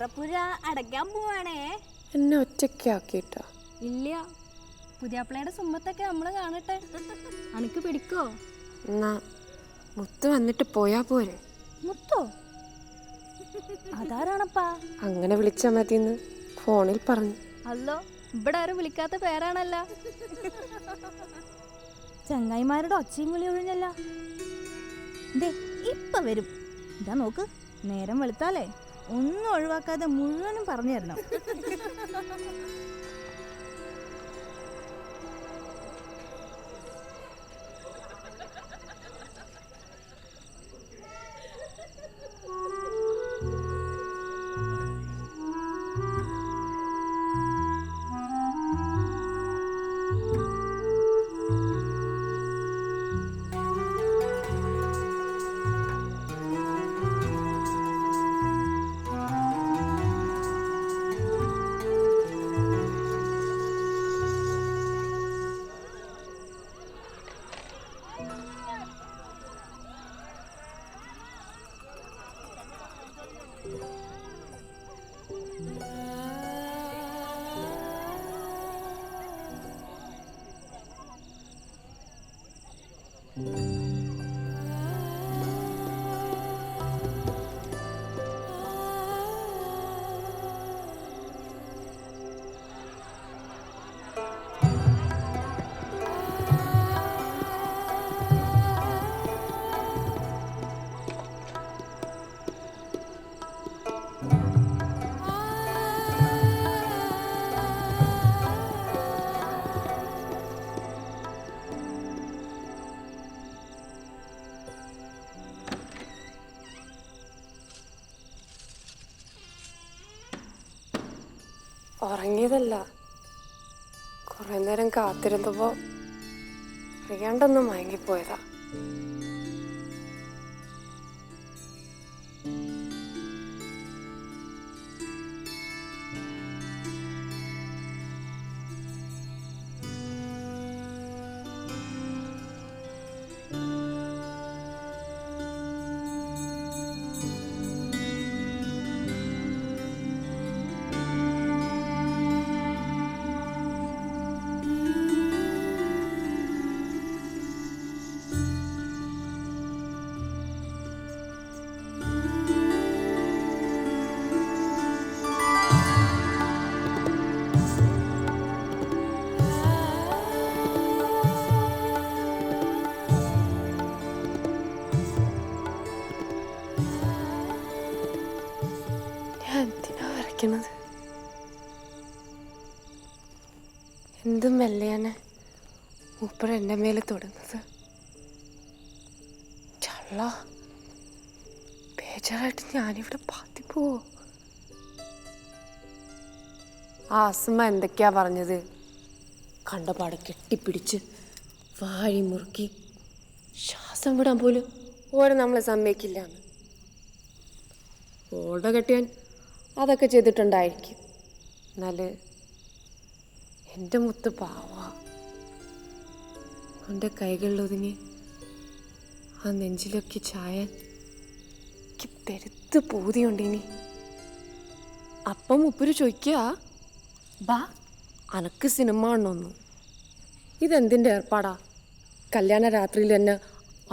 പറപ്പുര അടയ്ക്കാൻ പോവാണേ. എന്നെ ഒറ്റയ്ക്കാക്കിട്ടോ? ഇല്ല, പുതിയാപ്പിളയുടെ സുമ്പത്തൊക്കെ നമ്മള് കാണട്ടെ. അനക്ക് പിടിക്കോ? എന്നാ മുത്ത് വന്നിട്ട് പോയാ പോരെ? മുത്തോ? അതാരാണപ്പാ? അങ്ങനെ വിളിച്ചാ മതിന്ന് ഫോണിൽ പറഞ്ഞു. അല്ലോ, ഇവിടെ ആരും വിളിക്കാത്ത പേരാണല്ല. ചങ്ങായിമാരുടെ ഒച്ചയും വിളി ഒഴിഞ്ഞല്ല. ദേ ഇപ്പൊ വരും. ഇതാ നോക്ക്, നേരം വെളുത്താലേ ഒന്നും ഒഴിവാക്കാതെ മുഴുവനും പറഞ്ഞു തരണം. ഉറങ്ങിയതല്ല, കുറെ നേരം കാത്തിരുന്നപ്പോ അറിയാണ്ടൊന്നും മയങ്ങിപ്പോയതാ. എന്തിനാ വരയ്ക്കണത്? എന്തും മെല്ലയാണ് മൂപ്പര് എൻ്റെ മേലെ തൊടുന്നത്. ചള്ള ബേജാറായിട്ട് ഞാനിവിടെ പാത്തിപ്പോവോ? ആ അസുമ എന്തൊക്കെയാ പറഞ്ഞത്? കണ്ടപാടെ കെട്ടിപ്പിടിച്ച് വാഴി മുറുക്കി ശ്വാസം വിടാൻ പോലും ഓരോ നമ്മളെ സമ്മതിക്കില്ലാന്ന്. ഓളുടെ കെട്ടിയാൻ അതൊക്കെ ചെയ്തിട്ടുണ്ടായിരിക്കും. എന്നാല് എൻ്റെ മുത്ത് പാവാ. എൻ്റെ കൈകളിലൊതുങ്ങി ആ നെഞ്ചിലൊക്കെ ചായാൻ എനിക്ക് പെരുത്ത് പൂതിയുണ്ടിനി. അപ്പം മുപ്പര് ചോദിക്കുക, ബാ അനക്ക് സിനിമ കാണണമെന്ന്. ഇതെന്തിൻ്റെ ഏർപ്പാടാ? കല്യാണ രാത്രിയിൽ തന്നെ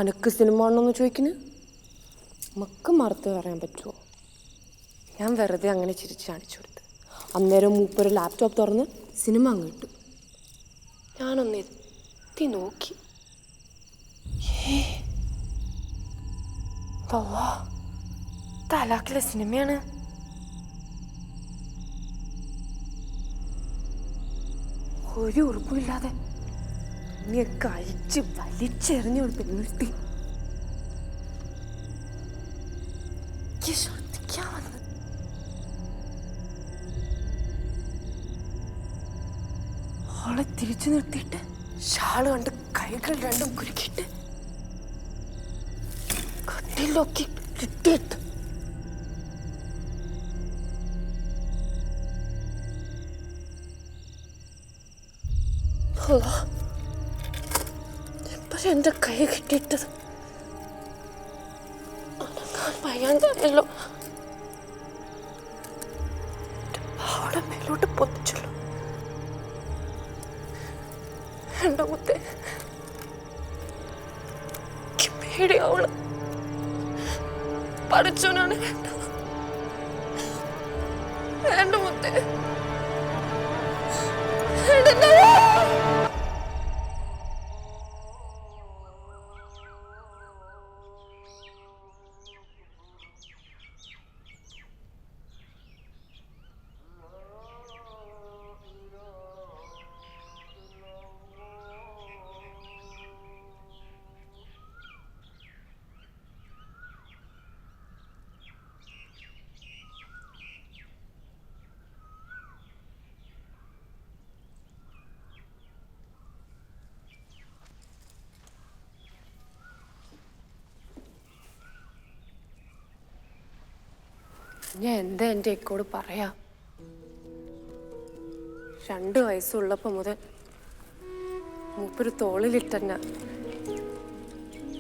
അനക്ക് സിനിമ കാണണമെന്ന് ചോദിക്കുന്നു. നമുക്ക് മറുത്ത് പറയാൻ പറ്റുമോ? ഞാൻ വെറുതെ അങ്ങനെ ചിരിച്ച് കാണിച്ചു കൊടുത്ത്. അന്നേരം മൂപ്പര് ലാപ്ടോപ്പ് തുറന്ന് സിനിമ അങ്ങ് ഇട്ടു. ഞാനൊന്ന് എത്തി നോക്കി. തലാക്കിലെ സിനിമയാണ്. ഒരു ഉറപ്പുമില്ലാതെ ഇനിയൊക്കെ അഴിച്ച് വലിച്ചെറിഞ്ഞു കൊടുത്ത് നിർത്തി. ശ്രദ്ധിക്കാൻ വന്ന് അവളെ തിരിച്ചു നിർത്തിയിട്ട് ഷാള് കണ്ട് കൈകൾ രണ്ടും കുരുക്കിയിട്ട് കട്ടിലൊക്കെ കിട്ടിയിട്ട് എപ്പോഴും എൻ്റെ കൈ കിട്ടിയിട്ടത് അനങ്ങാൻ വയ്യാണ്ടല്ലോ. അവളെ മേലോട്ട് പൊതിച്ചല്ലോ. എന്റെ മുത്തേ, പേടിയാവള്. പഠിച്ചവനാണ് വേണ്ടത്. വേണ്ട മുത്തേ. ഞാൻ എന്താ എൻ്റെ ഇക്കോട് പറയാ? 2 വയസ്സുള്ളപ്പോ മുതൽ മൂപ്പര് തോളിലിട്ടെന്ന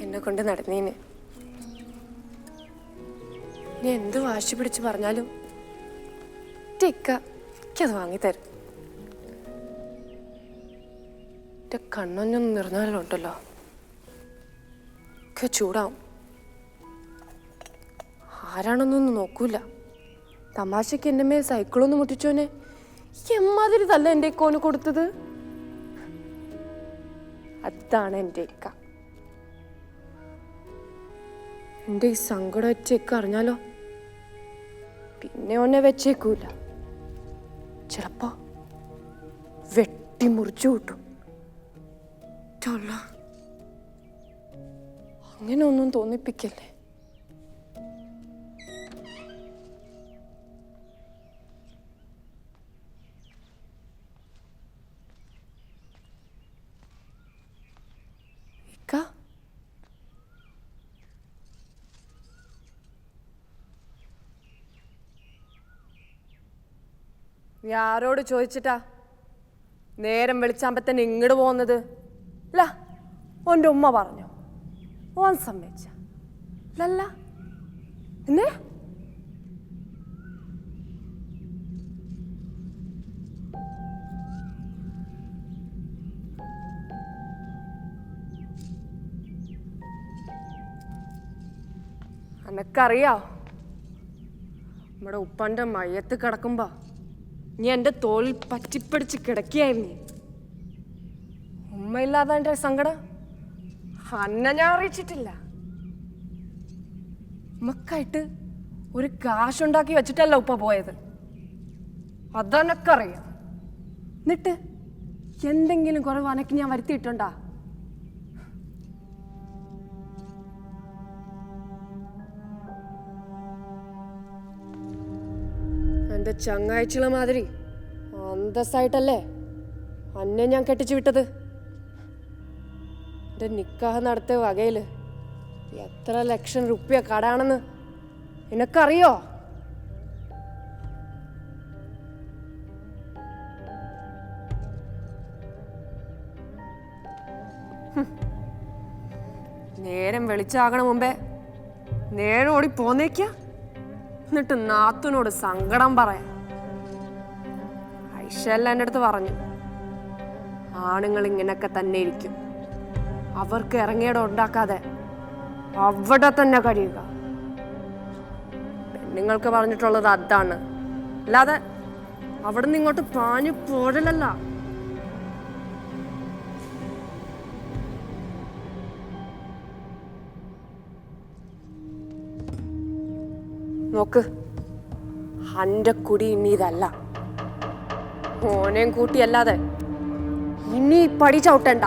എന്നെ കൊണ്ട് നടന്നീന്. ഞാൻ എന്ത് വാശി പിടിച്ച് പറഞ്ഞാലും ഇക്ക എനിക്കത് വാങ്ങിത്തരും. എൻ്റെ കണ്ണൊന്നും നിറഞ്ഞാലുണ്ടല്ലോ ഒക്കെ ചൂടാവും. ആരാണെന്നൊന്നും നോക്കൂല. തമാശക്ക് എൻ്റെ മേൽ സൈക്കിളൊന്നും മുട്ടിച്ചോനെ എമ്മാതിരി തല്ല എൻ്റെ ഇക്കോന് കൊടുത്തത്. അതാണ് എൻ്റെ ഇക്ക. എൻ്റെ ഈ സങ്കടം വെച്ചേക്ക് അറിഞ്ഞാലോ പിന്നെ ഓനെ വെച്ചേക്കൂല. ചിലപ്പോ വെട്ടി മുറിച്ചു കൂട്ടും. അങ്ങനെ ഒന്നും തോന്നിപ്പിക്കല്ലേ. നീ ആരോട് ചോദിച്ചിട്ടാ നേരം വെളിച്ചാമ്പത്തന്നെ ഇങ്ങോട്ട് പോകുന്നത്? അല്ല, ഓൻ്റെ ഉമ്മ പറഞ്ഞു, ഓൻ സമ്മതിച്ച അല്ല എന്നെ? അനക്കറിയാ നമ്മുടെ ഉപ്പാന്റെ മയ്യത്ത് കിടക്കുമ്പോ നീ എൻ്റെ തോളിൽ പറ്റിപ്പിടിച്ച് കിടക്കുകയായിരുന്നു. ഉമ്മയില്ലാതെ എൻ്റെ സങ്കടം അന്നെ ഞാൻ അറിയിച്ചിട്ടില്ല. ഉമ്മക്കായിട്ട് ഒരു കാശുണ്ടാക്കി വെച്ചിട്ടല്ല ഉപ്പ പോയത്, അതെനക്കറിയാം. എന്നിട്ട് എന്തെങ്കിലും കുറവ് അനക്ക് ഞാൻ വരുത്തിയിട്ടുണ്ടാ? എൻ്റെ ചങ്ങാഴ്ചകളെ മാതിരി അന്തസ്സായിട്ടല്ലേ അന്നെ ഞാൻ കെട്ടിച്ചു വിട്ടത്. എൻ്റെ നിക്കാഹ് നടത്തിയ വകയില് എത്ര ലക്ഷം റുപ്യ കടാണെന്ന് നിനക്കറിയോ? നേരം വെളിച്ചാകണ മുമ്പേ നേരം ഓടി പോന്നേക്ക. എന്നിട്ട് നാത്തുനോട് സങ്കടം പറയാം. ഐഷല്ല എൻ്റെ അടുത്ത് പറഞ്ഞു, ആണുങ്ങൾ ഇങ്ങനൊക്കെ തന്നെ ഇരിക്കും, അവർക്ക് ഇറങ്ങിയിടം ഉണ്ടാക്കാതെ അവിടെ തന്നെ കഴിയുക. പെണ്ണുങ്ങൾക്ക് പറഞ്ഞിട്ടുള്ളത് അതാണ്, അല്ലാതെ അവിടെ നിന്ന് ഇങ്ങോട്ട് പാഞ്ഞു പോഴലല്ല. നോക്ക്, അന്റെ കുടി ഇനി ഇതല്ല. ഓനെയും കൂട്ടിയല്ലാതെ ഇനി പടി ചവിട്ടണ്ട.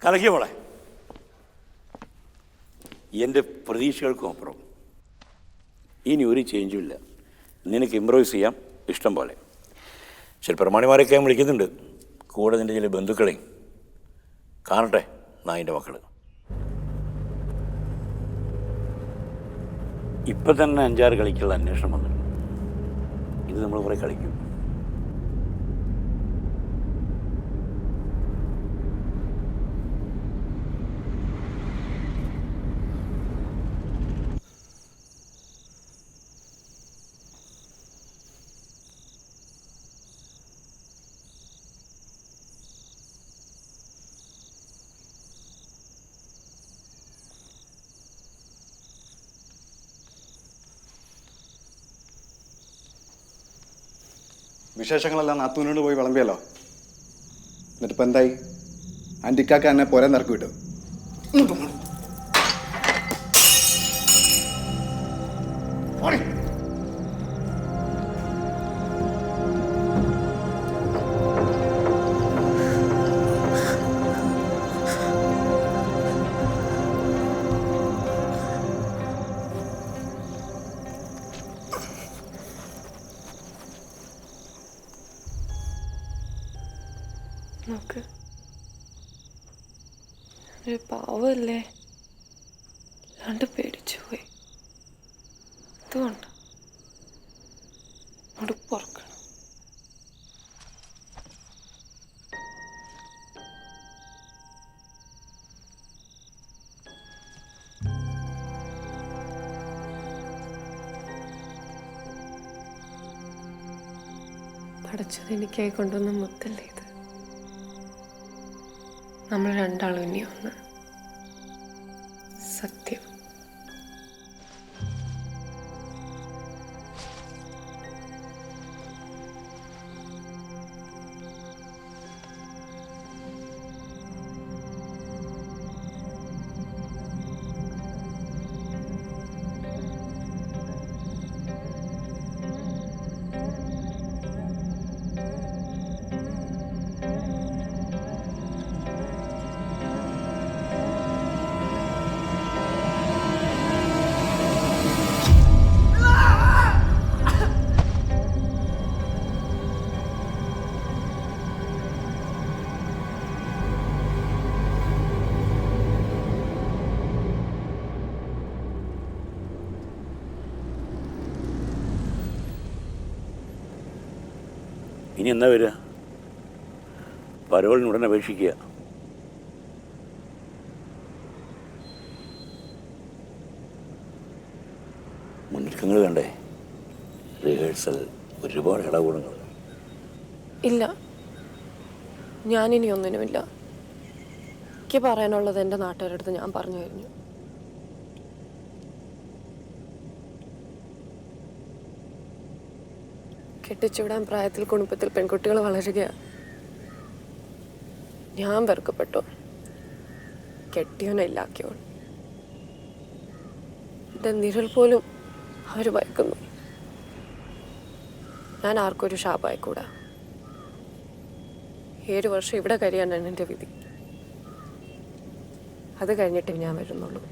കലക്കിയ മോളെ, എൻ്റെ പ്രതീക്ഷകൾക്കും അപ്പുറം ഇനി ഒരു ചേഞ്ചും ഇല്ല. നിനക്ക് ഇമ്പ്രൂവൈസ് ചെയ്യാം ഇഷ്ടം പോലെ. ചില പ്രമാണിമാരൊക്കെ ഞാൻ വിളിക്കുന്നുണ്ട്, കൂടെ നിൻ്റെ ചില ബന്ധുക്കളെയും. കാണട്ടെ നായിൻ്റെ മക്കൾ. ഇപ്പം തന്നെ 5-6 കളിക്കുള്ള അന്വേഷണം വന്നിട്ടുണ്ട്. ഇത് നമ്മൾ കുറേ കളിക്കും. വിശേഷങ്ങളെല്ലാം നാത്തൂനോട് പോയി വിളമ്പിയല്ലോ. എന്നിട്ടിപ്പോൾ എന്തായി? ആൻറ്റിക്കാക്ക എന്നെ പോരാൻ നിറക്കി വിട്ടു. നോക്ക്, ഒരു പാവല്ലേ, അല്ലാണ്ട് പേടിച്ചു പോയി. അതുകൊണ്ട് ഉടുപ്പുറക്കണം. പഠിച്ചത് എനിക്കായി കൊണ്ടുവന്ന മുത്തല്ലേ ഇത്. നമ്മൾ രണ്ടാളും ഇനി ഒന്ന്. സത്യം. ഇനി എന്നാ വരിക? പരോളിന് ഉടനെ അപേക്ഷിക്കുക. മുന്നൊരുക്കങ്ങൾ വേണ്ടേ? റിഹേഴ്സൽ, ഒരുപാട് ഇടകൂടങ്ങൾ. ഇല്ല, ഞാനിനി ഒന്നിനുമില്ല. എനിക്ക് പറയാനുള്ളത് എൻ്റെ നാട്ടുകാരുടെ അടുത്ത് ഞാൻ പറഞ്ഞു കഴിഞ്ഞു. കെട്ടിച്ചുവിടാൻ പ്രായത്തിൽ കുടുംബത്തിൽ പെൺകുട്ടികൾ വളരുകയാണ്. ഞാൻ വെറുക്കപ്പെട്ടു, കെട്ടിയോനില്ലാക്കിയോൺ. എൻ്റെ നിഴൽ പോലും അവർ ഭയക്കുന്നു. ഞാൻ ആർക്കൊരു ശാപമായിക്കൂടാ. 7 വർഷം ഇവിടെ കഴിയാനാണ് എൻ്റെ വിധി. അത് കഴിഞ്ഞിട്ട് ഞാൻ വരുന്നുള്ളൂ.